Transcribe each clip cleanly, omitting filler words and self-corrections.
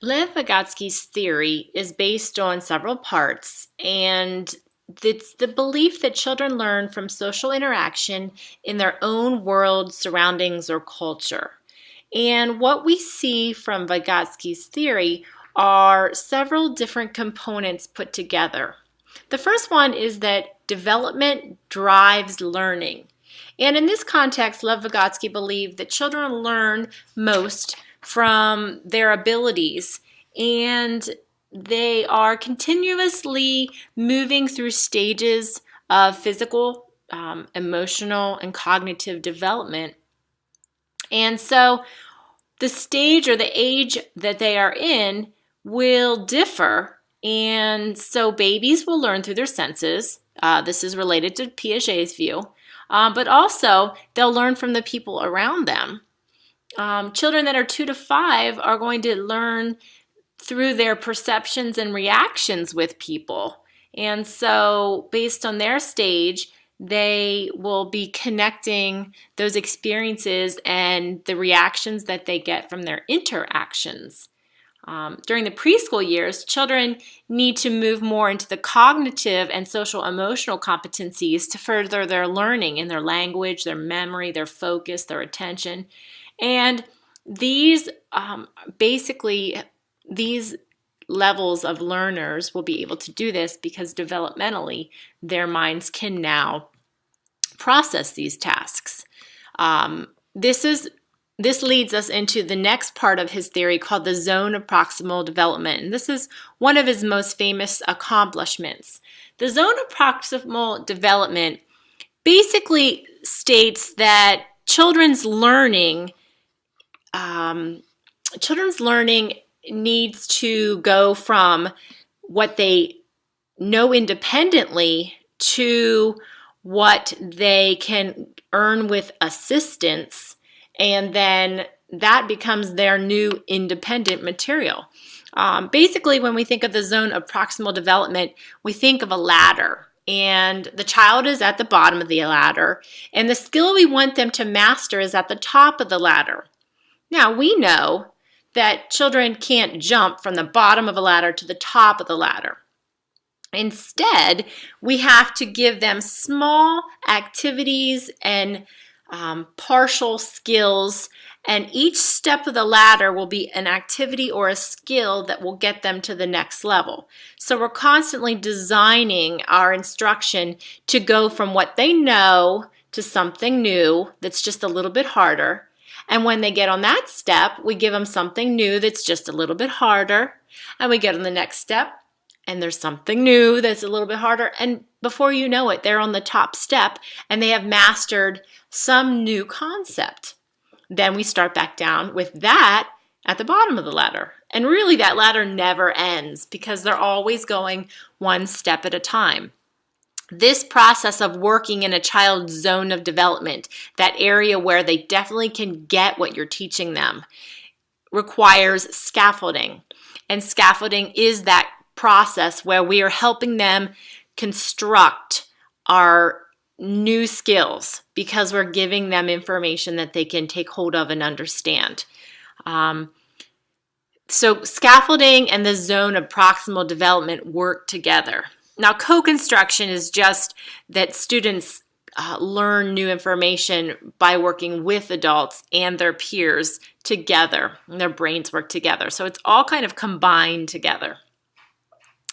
Vygotsky's theory is based on several parts, and it's the belief that children learn from social interaction in their own world, surroundings, or culture. And what we see from Vygotsky's theory are several different components put together. The first one is that development drives learning. And in this context, Lev Vygotsky believed that children learn most from their abilities, and they are continuously moving through stages of physical, emotional, and cognitive development. And so the stage or the age that they are in will differ. And so babies will learn through their senses. This is related to Piaget's view. But also, they'll learn from the people around them. Children that are 2 to 5 are going to learn through their perceptions and reactions with people. And so, based on their stage, they will be connecting those experiences and the reactions that they get from their interactions. During the preschool years, children need to move more into the cognitive and social emotional competencies to further their learning in their language, their memory, their focus, their attention. And these these levels of learners will be able to do this because developmentally their minds can now process these tasks. This leads us into the next part of his theory called the zone of proximal development. And this is one of his most famous accomplishments. The zone of proximal development basically states that children's learning needs to go from what they know independently to what they can earn with assistance, and then that becomes their new independent material. Basically, when we think of the zone of proximal development, we think of a ladder, and the child is at the bottom of the ladder, and the skill we want them to master is at the top of the ladder. Now, we know that children can't jump from the bottom of a ladder to the top of the ladder. Instead, we have to give them small activities and partial skills, and each step of the ladder will be an activity or a skill that will get them to the next level. So we're constantly designing our instruction to go from what they know to something new that's just a little bit harder. And when they get on that step, we give them something new that's just a little bit harder. And we get on the next step, and there's something new that's a little bit harder. And before you know it, they're on the top step, and they have mastered some new concept. Then we start back down with that at the bottom of the ladder. And really, that ladder never ends because they're always going one step at a time. This process of working in a child's zone of development, that area where they definitely can get what you're teaching them, requires scaffolding. And scaffolding is that process where we are helping them construct our new skills because we're giving them information that they can take hold of and understand. So scaffolding and the zone of proximal development work together. Now, co-construction is just that students learn new information by working with adults and their peers together, and their brains work together. So it's all kind of combined together.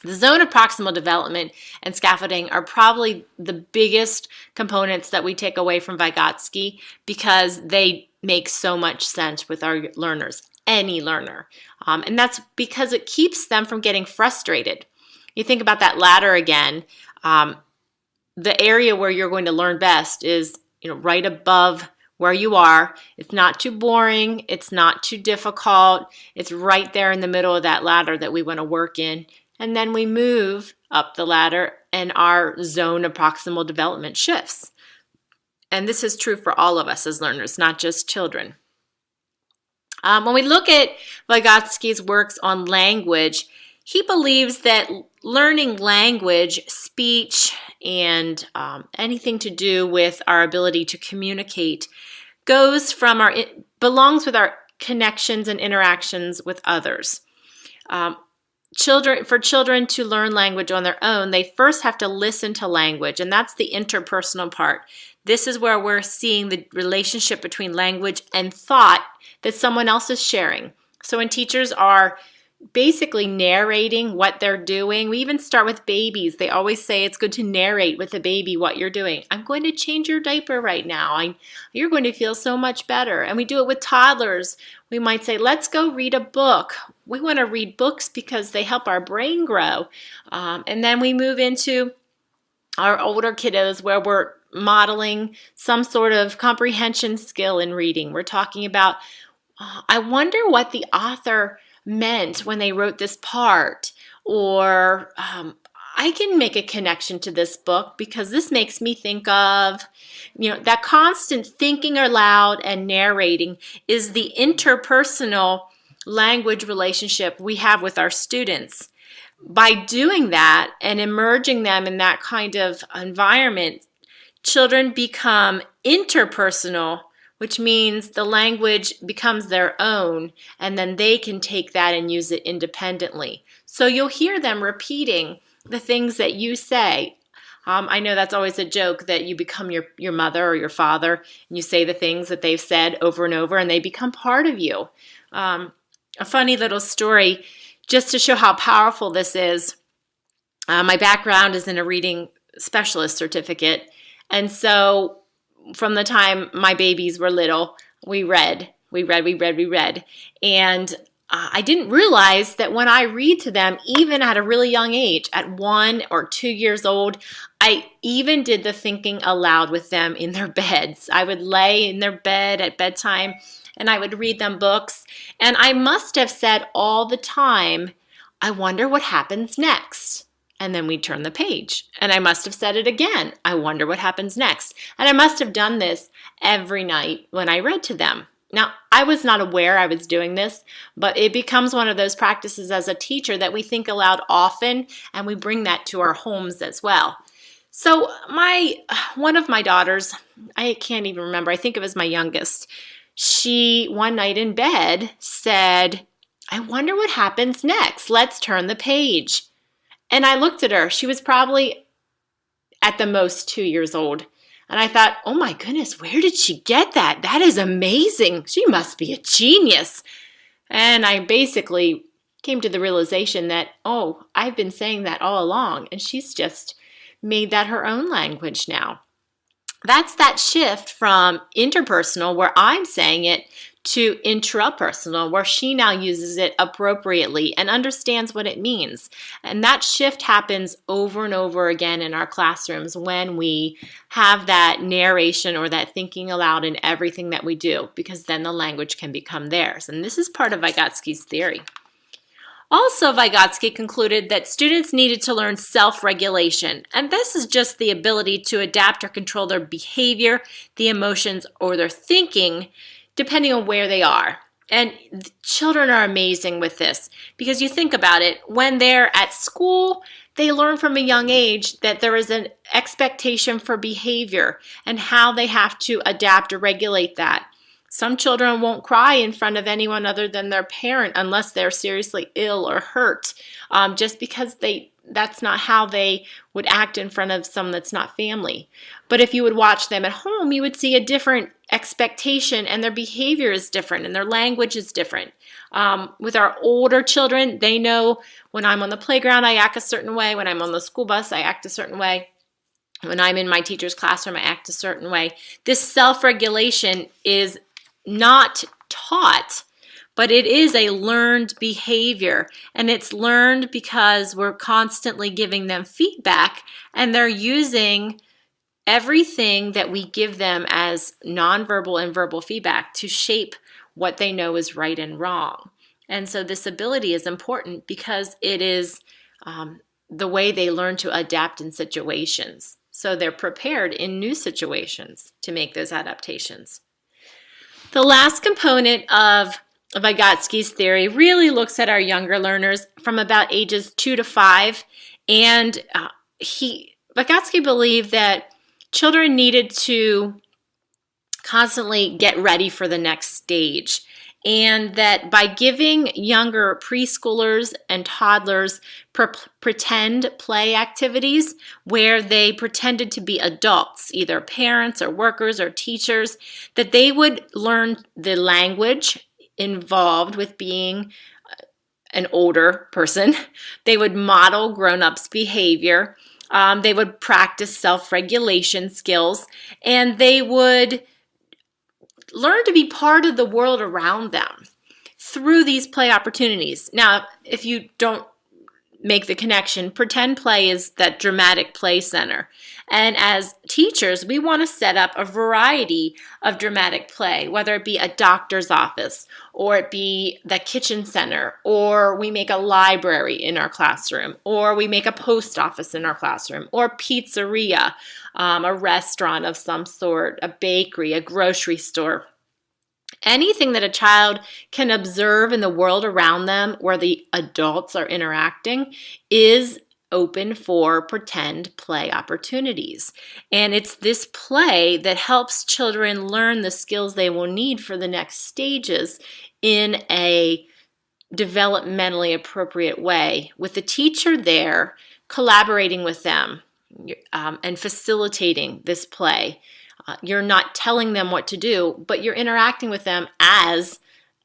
The zone of proximal development and scaffolding are probably the biggest components that we take away from Vygotsky because they make so much sense with our learners, any learner. And that's because it keeps them from getting frustrated. You think about that ladder again. The area where you're going to learn best is, right above where you are. It's not too boring. It's not too difficult. It's right there in the middle of that ladder that we want to work in. And then we move up the ladder and our zone of proximal development shifts. And this is true for all of us as learners, not just children. When we look at Vygotsky's works on language, he believes that learning language, speech, and anything to do with our ability to communicate belongs with our connections and interactions with others. For children to learn language on their own, they first have to listen to language, and that's the interpersonal part. This is where we're seeing the relationship between language and thought that someone else is sharing. So when teachers are basically narrating what they're doing, we even start with babies. They always say it's good to narrate with the baby what you're doing. I'm going to change your diaper right now. You're going to feel so much better. And we do it with toddlers. We might say, let's go read a book. We want to read books because they help our brain grow. And then we move into our older kiddos where we're modeling some sort of comprehension skill in reading. We're talking about, I wonder what the author meant when they wrote this part, or I can make a connection to this book because this makes me think of, that constant thinking aloud and narrating is the interpersonal language relationship we have with our students. By doing that and immersing them in that kind of environment, children become interpersonal, which means the language becomes their own, and then they can take that and use it independently. So you'll hear them repeating the things that you say. I know that's always a joke that you become your mother or your father, and you say the things that they've said over and over, and they become part of you. A funny little story, just to show how powerful this is. My background is in a reading specialist certificate, and so from the time my babies were little, we read. And I didn't realize that when I read to them, even at a really young age, at 1 or 2 years old, I even did the thinking aloud with them in their beds. I would lay in their bed at bedtime and I would read them books. And I must have said all the time, I wonder what happens next. And then we'd turn the page. And I must have said it again. I wonder what happens next. And I must have done this every night when I read to them. Now, I was not aware I was doing this, but it becomes one of those practices as a teacher that we think aloud often, and we bring that to our homes as well. So one of my daughters, I can't even remember, I think it was my youngest, she, one night in bed, said, I wonder what happens next. Let's turn the page. And I looked at her. She was probably at the most 2 years old. And I thought, oh my goodness, where did she get that? That is amazing. She must be a genius. And I basically came to the realization that, oh, I've been saying that all along. And she's just made that her own language now. That's that shift from interpersonal, where I'm saying it, to intrapersonal, where she now uses it appropriately and understands what it means. And that shift happens over and over again in our classrooms when we have that narration or that thinking aloud in everything that we do, because then the language can become theirs. And this is part of Vygotsky's theory. Also, Vygotsky concluded that students needed to learn self-regulation, and this is just the ability to adapt or control their behavior, the emotions, or their thinking, depending on where they are. And children are amazing with this, because you think about it, when they're at school, they learn from a young age that there is an expectation for behavior and how they have to adapt or regulate that. Some children won't cry in front of anyone other than their parent unless they're seriously ill or hurt, just because that's not how they would act in front of someone that's not family. But if you would watch them at home, you would see a different expectation, and their behavior is different and their language is different. With our older children, they know when I'm on the playground, I act a certain way. When I'm on the school bus, I act a certain way. When I'm in my teacher's classroom, I act a certain way. This self-regulation is not taught, but it is a learned behavior, and it's learned because we're constantly giving them feedback, and they're using everything that we give them as nonverbal and verbal feedback to shape what they know is right and wrong. And so this ability is important because it is the way they learn to adapt in situations. So they're prepared in new situations to make those adaptations. The last component of Vygotsky's theory really looks at our younger learners from about ages 2 to 5. And Vygotsky believed that children needed to constantly get ready for the next stage. and that by giving younger preschoolers and toddlers pretend play activities where they pretended to be adults, either parents or workers or teachers, that they would learn the language involved with being an older person. They would model grown-ups' behavior. They would practice self-regulation skills, and they would learn to be part of the world around them through these play opportunities. Now, if you don't make the connection, pretend play is that dramatic play center. And as teachers, we want to set up a variety of dramatic play, whether it be a doctor's office, or it be the kitchen center, or we make a library in our classroom, or we make a post office in our classroom, or pizzeria, a restaurant of some sort, a bakery, a grocery store. Anything that a child can observe in the world around them where the adults are interacting is open for pretend play opportunities. And it's this play that helps children learn the skills they will need for the next stages in a developmentally appropriate way, with the teacher there collaborating with them and facilitating this play. You're not telling them what to do, but you're interacting with them as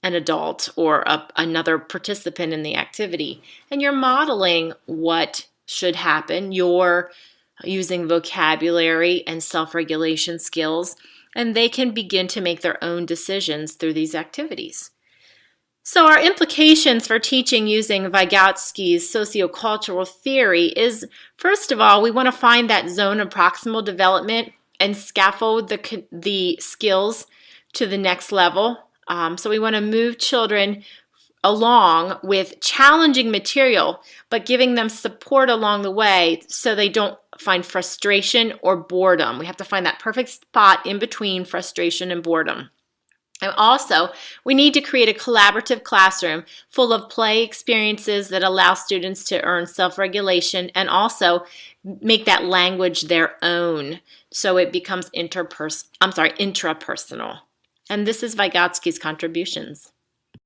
an adult or another participant in the activity. And you're modeling what should happen. You're using vocabulary and self-regulation skills, and they can begin to make their own decisions through these activities. So our implications for teaching using Vygotsky's sociocultural theory is, first of all, we want to find that zone of proximal development and scaffold the skills to the next level. So we want to move children along with challenging material, but giving them support along the way so they don't find frustration or boredom. We have to find that perfect spot in between frustration and boredom. And also, we need to create a collaborative classroom full of play experiences that allow students to earn self-regulation and also make that language their own so it becomes intrapersonal. And this is Vygotsky's contributions.